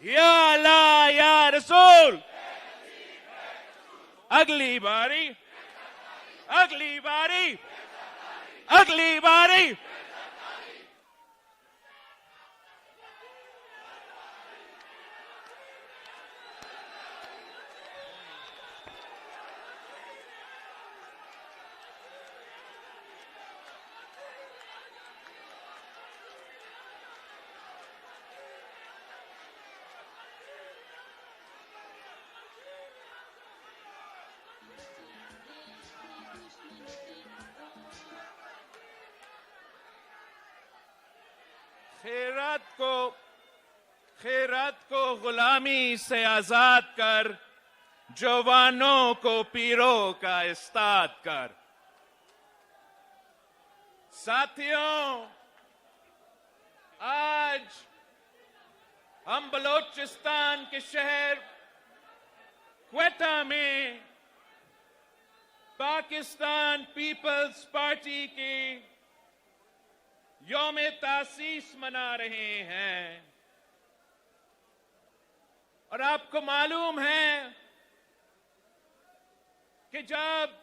या अल्लाह या रसूल। अगली बारी, अगली बारी, अगली बारी। खैरात को गुलामी से आजाद कर, जवानों को पीरों का इस्ताद कर। साथियों, आज हम बलोचिस्तान के शहर क्वेटा में पाकिस्तान पीपल्स पार्टी की यौम तासीस मना रहे हैं। और आपको मालूम है कि जब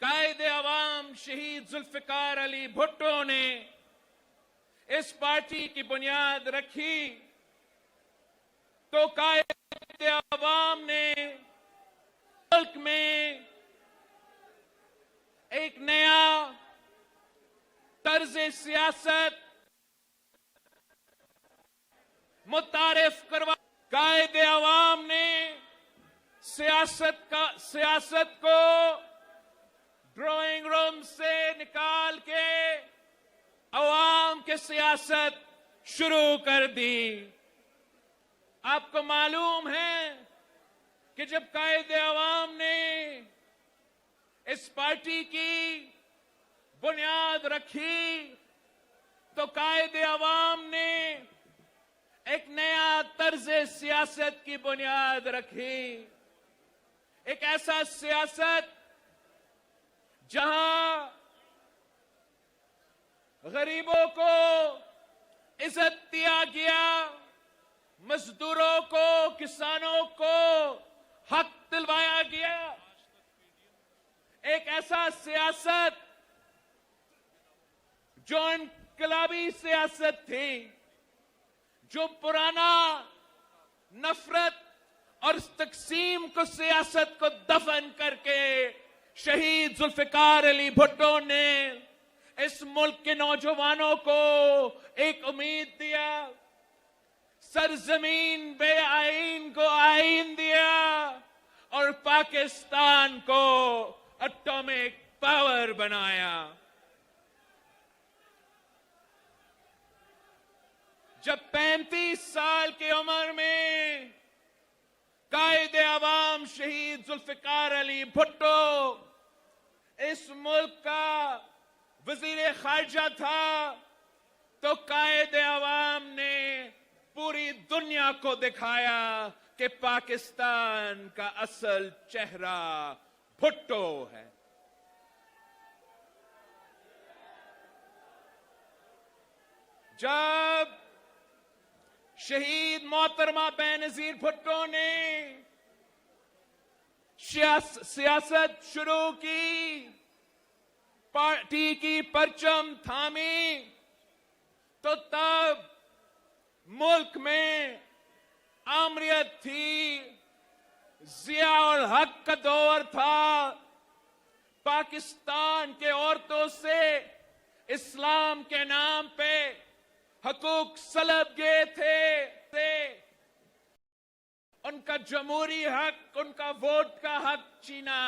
कायदे अवाम शहीद जुल्फिकार अली भुट्टो ने इस पार्टी की बुनियाद रखी, तो कायदे अवाम ने मुल्क में एक नया तर्ज सियासत मुतारिफ करवा। कायदे अवाम ने सियासत को ड्राइंग रूम से निकाल के अवाम के सियासत शुरू कर दी। आपको मालूम है कि जब कायदे अवाम ने इस पार्टी की बुनियाद रखी, तो कायदे अवाम ने एक नया तर्ज सियासत की बुनियाद रखी। एक ऐसा सियासत जहां गरीबों को इज्जत दिया गया, मजदूरों को, किसानों को हक दिलवाया गया। एक ऐसा सियासत जो इनकलाबी सियासत थी, जो पुराना नफरत और तकसीम को सियासत को दफन करके शहीद जुल्फिकार अली भुट्टो ने इस मुल्क के नौजवानों को एक उम्मीद दिया। सरजमीन बे आईन को आईन दिया और पाकिस्तान को एटॉमिक पावर बनाया। जब 35 साल की उम्र में कायदे अवाम शहीद जुल्फिकार अली भुट्टो इस मुल्क का वजीर खारजा था, तो कायदे अवाम ने पूरी दुनिया को दिखाया कि पाकिस्तान का असल चेहरा भुट्टो है। जब शहीद मोहतरमा बेनजीर भुट्टो ने सियासत शुरू की, पार्टी की परचम थामी, तो तब मुल्क में आमरीत थी, जियाउल हक का दौर था। पाकिस्तान के औरतों से इस्लाम के नाम पे हकूक सलब गए थे। उनका जमहूरी हक, उनका वोट का हक छीना।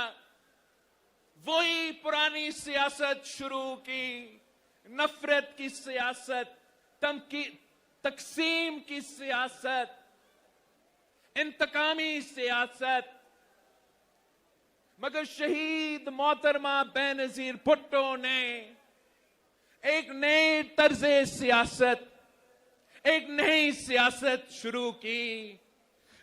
वही पुरानी सियासत शुरू की, नफरत की सियासत, तकसीम की सियासत, इंतकामी सियासत। मगर शहीद मोहतरमा बेनजीर भुट्टो ने एक नई तर्ज सियासत, एक नई सियासत शुरू की।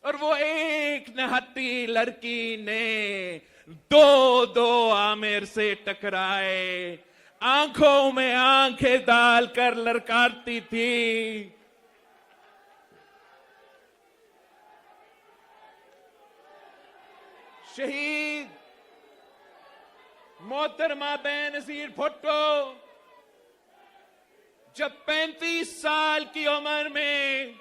और वो एक नहत्ती लड़की ने दो आमिर से टकराए, आंखों में आंखें डालकर ललकारती थी। शहीद मोहतरमा बेनजीर भुट्टो जब 35 साल की उम्र में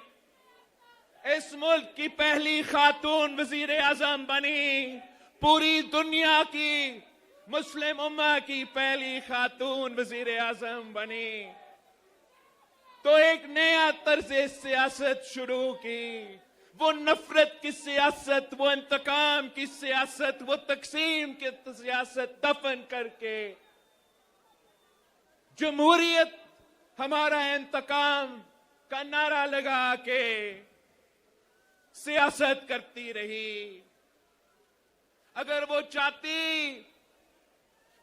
इस मुल्क की पहली खातून वजीर आजम बनी, पूरी दुनिया की मुस्लिम उम्मा की पहली खातून वजीर आजम बनी, तो एक नया तर्ज सियासत शुरू की। वो नफरत की सियासत, वो इंतकाम की सियासत, वो तकसीम की सियासत दफन करके जमहूरियत हमारा इंतकाम का नारा लगा के सियासत करती रही। अगर वो चाहती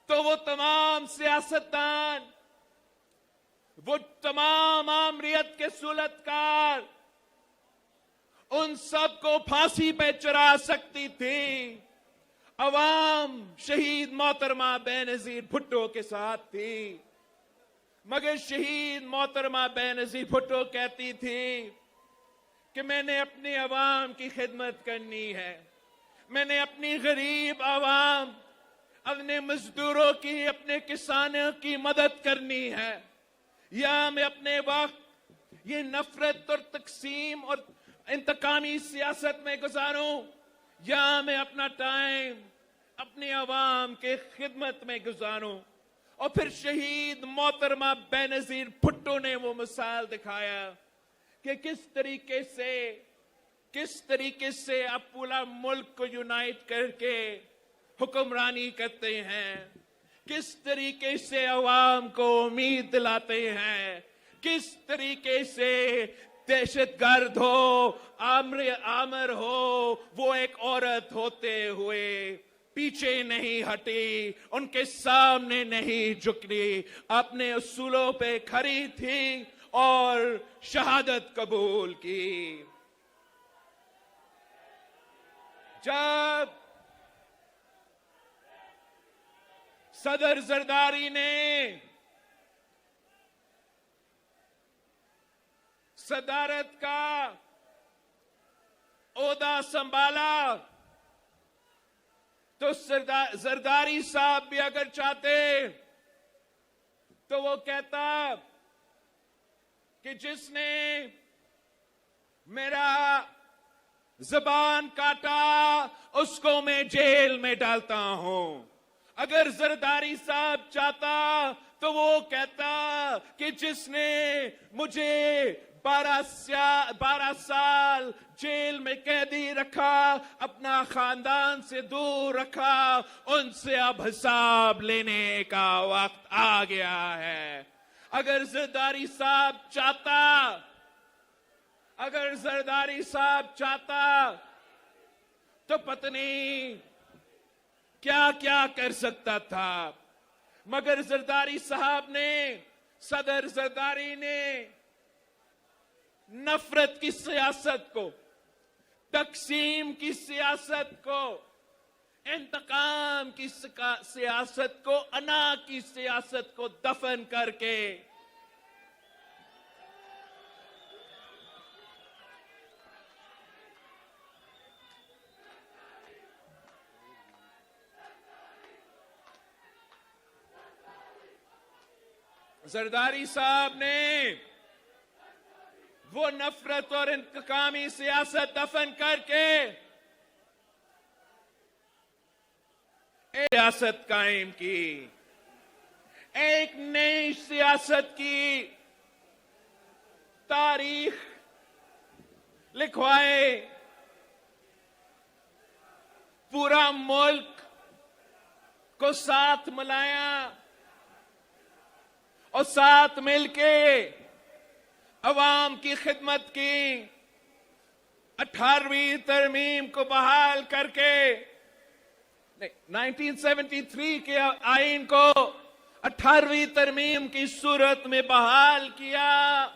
तो वो तमाम सियासतदान, वो तमाम आमरीत के सुलतकार, उन सबको फांसी पे चढ़ा सकती थी। अवाम शहीद मोहतरमा बेनजीर भुट्टो के साथ थी, मगर शहीद मोहतरमा बेनजीर भुट्टो कहती थी कि मैंने अपनी अवाम की खिदमत करनी है, मैंने अपनी गरीब अवाम, अपने मजदूरों की, अपने किसानों की मदद करनी है, या मैं अपने वक्त ये नफरत और तकसीम और इंतकामी सियासत में गुजारूं, या मैं अपना टाइम अपनी अवाम के खिदमत में गुजारूं। और फिर शहीद मोहतरमा बेनजीर भुट्टो ने वो मिसाल दिखाया कि किस तरीके से आप पूरा मुल्क को यूनाइट करके हुक्मरानी करते हैं, किस तरीके से अवाम को उम्मीद दिलाते हैं, किस तरीके से दहशतगर्द हो, आमर हो, वो एक औरत होते हुए पीछे नहीं हटी, उनके सामने नहीं झुकी, अपने उसूलों पे खड़ी थी और शहादत कबूल की। जब सदर जरदारी ने सदारत का ओहदा संभाला, तो जरदारी साहब भी अगर चाहते तो वो कहता कि जिसने मेरा जबान काटा उसको मैं जेल में डालता हूं। अगर जरदारी साहब चाहता तो वो कहता कि जिसने मुझे 12 साल जेल में कैदी रखा, अपना खानदान से दूर रखा, उनसे अब हिसाब लेने का वक्त आ गया है। अगर जरदारी चाहता तो पत्नी क्या क्या कर सकता था, मगर जरदारी साहब ने, सदर जरदारी ने नफरत की सियासत को, तकसीम की सियासत को, इंतकाम की सियासत को, अना की सियासत को दफन करके जरदारी साहब ने वो नफरत और इंतकामी सियासत दफन करके एक सियासत कायम की, एक नई सियासत की तारीख लिखवाए, पूरा मुल्क को साथ मिलाया और साथ मिलके अवाम की खिदमत की। 18वीं तरमीम को बहाल करके 1973 के आईन को 18वीं तरमीम की सूरत में बहाल किया,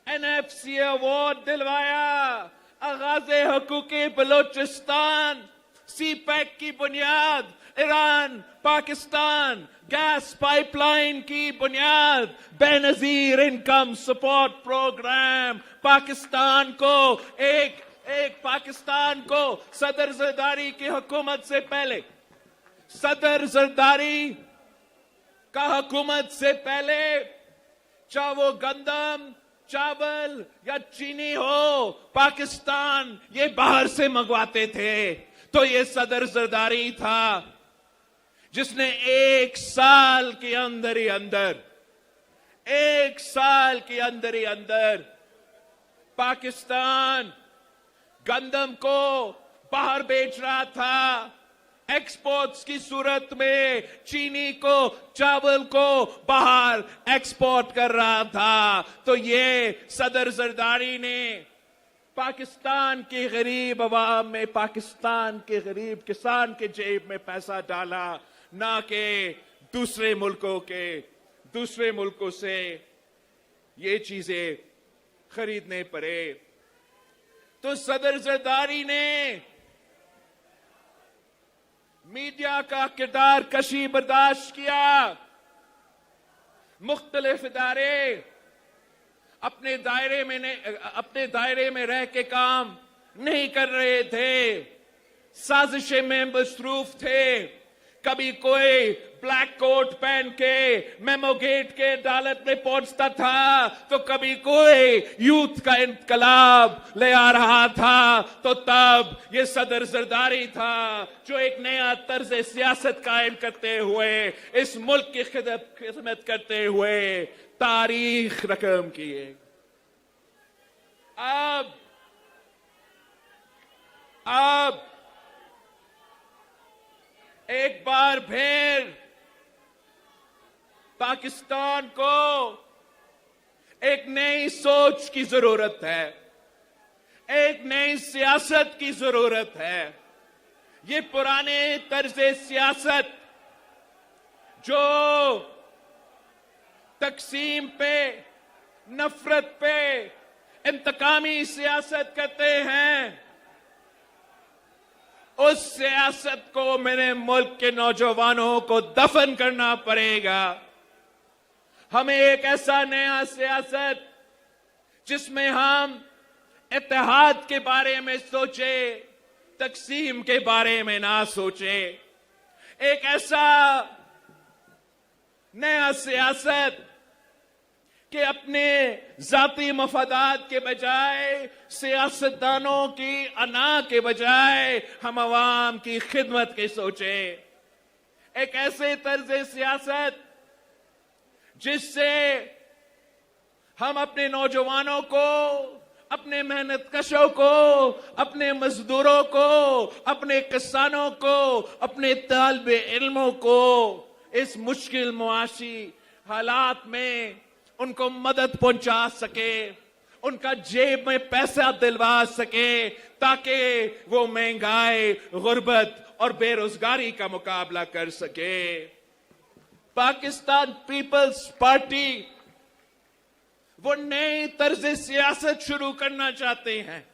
NFC अवार्ड दिलवाया, आगाज़े हुकूक़े बलोचिस्तान, CPEC की बुनियाद, ईरान पाकिस्तान गैस पाइपलाइन की बुनियाद, Benazir income support programme, Pakistan को एक एक पाकिस्तान को सदर जरदारी की हुकूमत से पहले, सदर जरदारी का हुकूमत से पहले, चाहे वो गंदम, चावल या चीनी हो, पाकिस्तान ये बाहर से मंगवाते थे। तो ये सदर जरदारी था जिसने 1 साल के अंदर ही अंदर, 1 साल के अंदर ही अंदर पाकिस्तान गंदम को बाहर बेच रहा था, एक्सपोर्ट्स की सूरत में चीनी को, चावल को बाहर एक्सपोर्ट कर रहा था। तो ये सदर जरदारी ने पाकिस्तान के गरीब अवाम में, पाकिस्तान के गरीब किसान के जेब में पैसा डाला, ना कि दूसरे मुल्कों से ये चीजें खरीदने पड़े। तो सदर जरदारी ने मीडिया का किरदार कशी बर्दाश्त किया। मुख्तलिफ इदारे अपने दायरे में रह के काम नहीं कर रहे थे, साजिशें में मसरूफ थे। कभी कोई ब्लैक कोट पहन के मेमो गेट के अदालत में पहुंचता था, तो कभी कोई यूथ का इनकलाब ले आ रहा था। तो तब ये सदर जरदारी था जो एक नया तर्ज सियासत कायम करते हुए, इस मुल्क की खिदमत करते हुए तारीख रकम किए। अब एक बार फिर पाकिस्तान को एक नई सोच की जरूरत है, एक नई सियासत की जरूरत है। ये पुराने तर्ज़े सियासत जो तकसीम पे, नफरत पे, इंतकामी सियासत करते हैं, उस सियासत को मेरे मुल्क के नौजवानों को दफन करना पड़ेगा। हमें एक ऐसा नया सियासत जिसमें हम इत्तेहाद के बारे में सोचे, तकसीम के बारे में ना सोचे, एक ऐसा नया सियासत कि अपने जाती मफादात के बजाय, सियासतदानों की अना के बजाय हम अवाम की खिदमत के सोचे। एक ऐसे तर्ज़े सियासत जिससे हम अपने नौजवानों को, अपने मेहनत कशों को, अपने मजदूरों को, अपने किसानों को, अपने तालिबे इल्मों को इस मुश्किल मुआशी हालात में उनको मदद पहुंचा सके, उनका जेब में पैसा दिलवा सके, ताकि वो महंगाई, गुर्बत और बेरोजगारी का मुकाबला कर सके। पाकिस्तान पीपल्स पार्टी वो नई तर्ज सियासत शुरू करना चाहते हैं।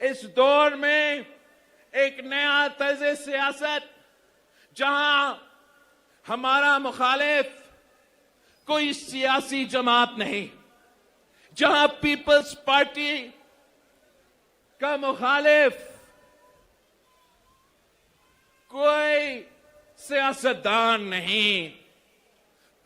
इस दौर में एक नया तर्ज सियासत जहां हमारा मुखालिफ कोई सियासी जमात नहीं, जहां पीपल्स पार्टी का मुखालिफ कोई सियासतदान नहीं,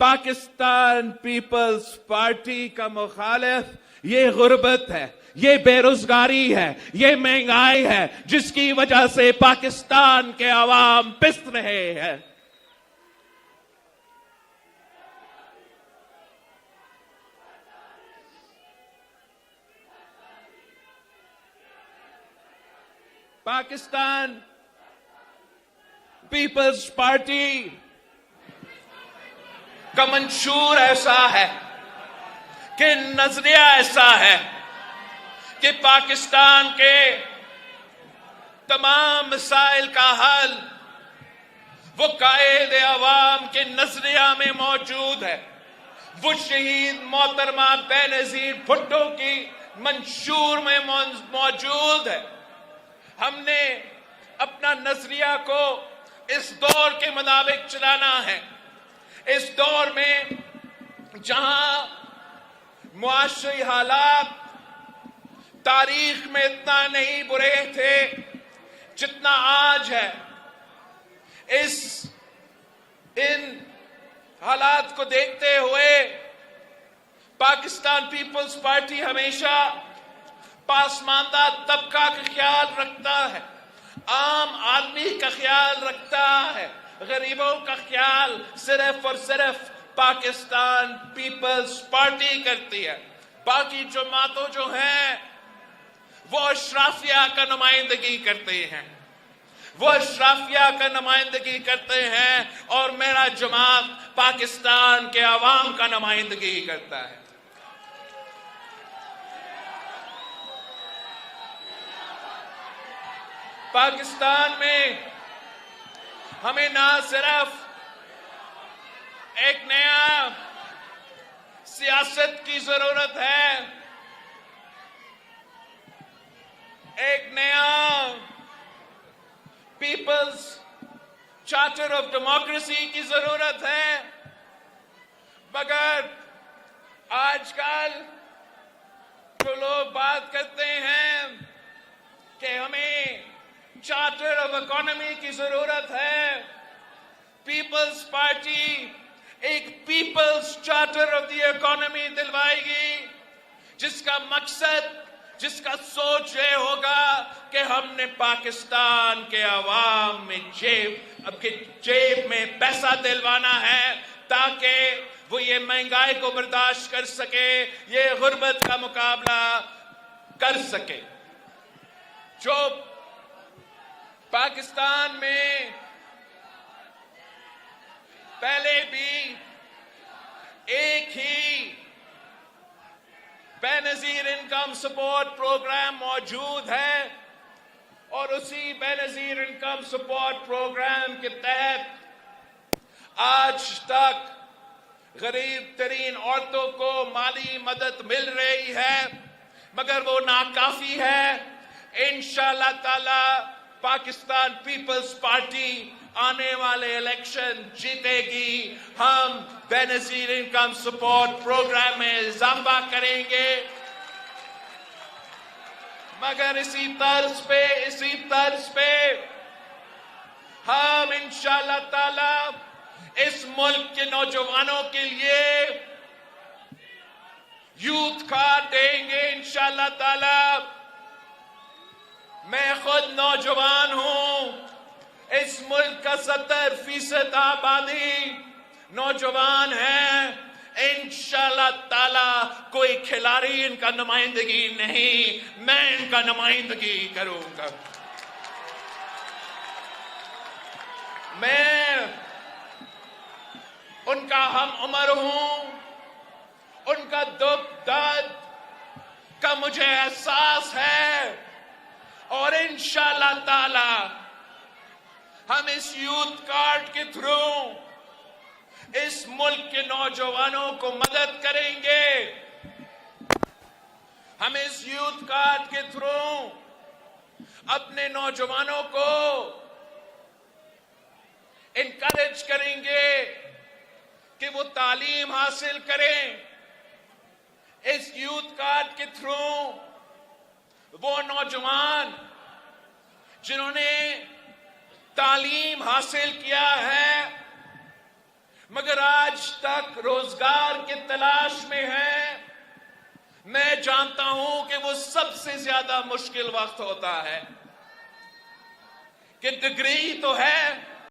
पाकिस्तान पीपल्स पार्टी का मुखालिफ ये गुर्बत है, ये बेरोजगारी है, ये महंगाई है, जिसकी वजह से पाकिस्तान के अवाम पिस रहे हैं। पाकिस्तान पीपल्स पार्टी का मंशूर ऐसा है कि नजरिया ऐसा है कि पाकिस्तान के तमाम मसाइल का हल वो कायद अवाम के नजरिया में मौजूद है। वो शहीद मोहतरमा बेनजीर भुट्टो की मंशूर में मौजूद है। हमने अपना नजरिया को इस दौर के मुताबिक चलाना है। इस दौर में जहां मुआशरी हालात तारीख में इतना नहीं बुरे थे जितना आज है। इन हालात को देखते हुए पाकिस्तान पीपल्स पार्टी हमेशा पासमानदा तबका का ख्याल रखता है, आम आदमी का ख्याल रखता है, गरीबों का ख्याल सिर्फ और सिर्फ पाकिस्तान पीपल्स पार्टी करती है। बाकी जमातों जो हैं वो अशराफिया का नुमाइंदगी करते हैं, वो अशराफिया का नुमाइंदगी करते हैं और मेरा जमात पाकिस्तान के अवाम का नुमाइंदगी करता है। पाकिस्तान में हमें ना सिर्फ एक नया सियासत की जरूरत है, एक नया पीपल्स चार्टर ऑफ डेमोक्रेसी की जरूरत है, मगर आजकल जो लोग बात करते हैं कि हमें चार्टर ऑफ इकोनॉमी की जरूरत है, पीपल्स पार्टी एक people's charter of the economy दिलवाएगी जिसका मकसद, जिसका सोच ये होगा कि हमने पाकिस्तान के अवाम में जेब में पैसा दिलवाना है ताकि वो ये महंगाई को बर्दाश्त कर सके, ये गुर्बत का मुकाबला कर सके। जो पाकिस्तान में पहले भी एक ही बेनजीर इनकम सपोर्ट प्रोग्राम मौजूद है और उसी बेनजीर इनकम सपोर्ट प्रोग्राम के तहत आज तक गरीब तरीन औरतों को माली मदद मिल रही है, मगर वो नाकाफी है। इंशाअल्लाह ताला पाकिस्तान पीपल्स पार्टी आने वाले इलेक्शन जीतेगी। हम बेनजीर इनकम सपोर्ट प्रोग्राम में इजाफा करेंगे, मगर इसी तर्ज पे हम इंशाअल्लाह ताला इस मुल्क के नौजवानों के लिए यूथ कार्ड देंगे इंशाअल्लाह ताला। मैं खुद नौजवान हूं, इस मुल्क का 70% आबादी नौजवान है। इंशाअल्लाह ताला कोई खिलाड़ी इनका नुमाइंदगी नहीं, मैं इनका नुमाइंदगी करूंगा। मैं उनका हम उम्र हूं, उनका दुख दर्द का मुझे एहसास है और इंशाअल्लाह ताला हम इस यूथ कार्ड के थ्रू इस मुल्क के नौजवानों को मदद करेंगे। हम इस यूथ कार्ड के थ्रू अपने नौजवानों को इनकरेज करेंगे कि वो तालीम हासिल करें। इस यूथ कार्ड के थ्रू वो नौजवान जिन्होंने तालीम हासिल किया है मगर आज तक रोजगार की तलाश में है, मैं जानता हूं कि वो सबसे ज्यादा मुश्किल वक्त होता है कि डिग्री तो है